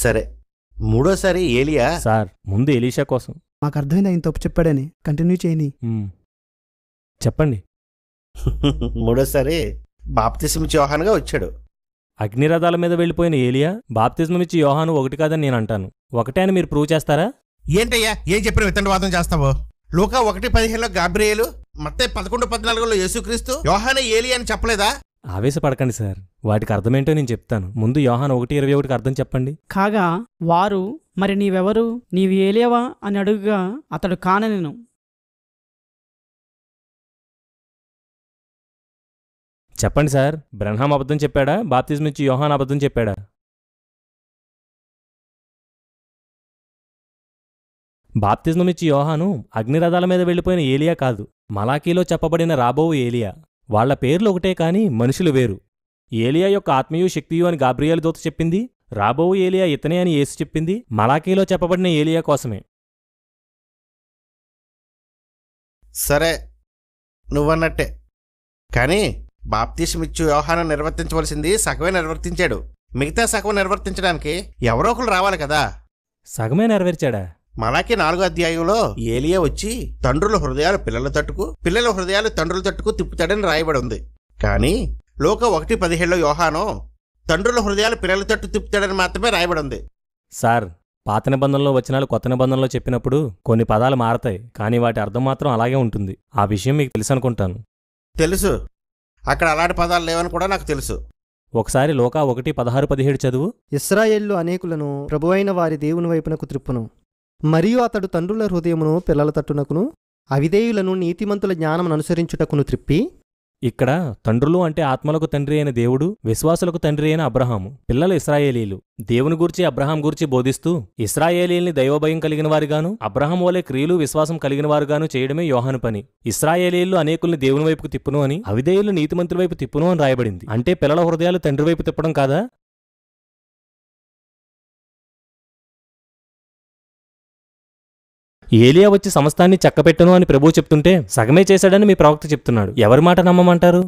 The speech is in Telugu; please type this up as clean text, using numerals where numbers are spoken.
సరే, మూడోసారి ఏలియా సార్ ముందు ఎలీషా కోసం. మాకు అర్థమైంది ఆయన తప్పు చెప్పాడని. కంటిన్యూ చేయని. చెప్పండి. మూడోసారి బాప్తిస్మిచ్చి యోహానుగా వచ్చాడు. అగ్నిరథాల మీద వెళ్ళిపోయిన ఏలియా బాప్తిస్మమిచ్చి యోహాను ఒకటి కాదని నేను అంటాను. ఒకటే అని మీరు ప్రూవ్ చేస్తారా? ఏంటయ్యా ఏం చెప్పిన వితండవాదం చేస్తావో? లూకా 1:15 గాబ్రియేలు, మత్తయి 11:14 యేసుక్రీస్తు, యోహానే ఏలియా అని చెప్పలేదా? ఆవేశపడకండి సార్, వాటికి అర్థమేంటో నేను చెప్తాను. ముందు యోహాను 1:21కి అర్థం చెప్పండి. కాగా వారు, మరి నీవెవరు, నీవు ఏలియావా అని అడుగుగా అతడు కాననెను. చెప్పండి సార్, బ్రహ్మాం అబద్ధం చెప్పాడా, బాప్తిస్మిచ్చి యోహాను అబద్ధం చెప్పాడా? బాప్తిస్మమిచ్చి యోహాను అగ్నిరథాల మీద వెళ్ళిపోయిన ఏలియా కాదు, మలాకీలో చెప్పబడిన రాబోవు ఏలియా. వాళ్ల పేర్లు ఒకటే కాని మనుషులు వేరు. ఏలియా యొక్క ఆత్మయు శక్తియు అని గాబ్రియేలు దూత చెప్పింది, రాబోవు ఏలియా ఇతనే అని యేసు చెప్పింది మలాకీలో చెప్పబడిన ఏలియా కోసమే. సరే, నువ్వన్నట్టే. కానీ బాప్తిస్మిచ్చు యోహాను నిర్వర్తించవలసింది సగమే నిర్వర్తించాడు. మిగతా సగం నిర్వర్తించడానికి ఎవరో ఒకరు రావాలి కదా. సగమే నెరవేర్చాడా? మలాకి 4వ అధ్యాయంలో ఏలియా వచ్చి తండ్రుల హృదయాలు పిల్లల తట్టుకు, పిల్లల హృదయాలు తండ్రుల తట్టుకు తిప్పుతాడని రాయబడి ఉంది. కానీ లూకా 1:17 యోహాను తండ్రుల హృదయాలు పిల్లల తట్టు తిప్పుతాడని మాత్రమే రాయబడి ఉంది. సార్, పాత నిబంధనలో వచనాలు కొత్త నిబంధనలో చెప్పినప్పుడు కొన్ని పదాలు మారతాయి, కానీ వాటి అర్థం మాత్రం అలాగే ఉంటుంది. ఆ విషయం మీకు తెలుసు అనుకుంటాను. తెలుసు, అక్కడ అలాంటి పదాలు లేవని కూడా నాకు తెలుసు. ఒకసారి లూకా 1:16-17 చదువు. ఇశ్రాయేలు అనేకులను ప్రభువైన వారి దేవుని వైపునకు త్రిప్పును, మరియు అతడు తండ్రుల హృదయమును పిల్లల తట్టునకును, అవిధేయులను నీతిమంతుల జ్ఞానమును అనుసరించుటకును త్రిప్పి. ఇక్కడ తండ్రులు అంటే ఆత్మలకు తండ్రి అయిన దేవుడు, విశ్వాసులకు తండ్రి అయిన అబ్రహాము, పిల్లలు ఇశ్రాయేలీలు. దేవుని గూర్చి అబ్రహాం గూర్చి బోధిస్తూ ఇశ్రాయేలీల్ని దైవభయం కలిగిన వారుగాను, అబ్రహాం వలె క్రియలు విశ్వాసం కలిగిన వారుగాను చేయడమే యోహాను పని. ఇశ్రాయేలీలు అనేకుల్ని దేవుని వైపుకు తిప్పును అని, అవిధేయులు నీతిమంతుల వైపు తిప్పును అని రాయబడింది. అంటే పిల్లల హృదయాలు తండ్రి వైపు తిప్పడం కాదా? ఏలియా వచ్చి సమస్తాన్ని చక్కపెట్టను అని ప్రభువు చెప్తుంటే సగమే చేశాడని మీ ప్రవక్త చెప్తున్నాడు. ఎవరి మాట నమ్మమంటారు?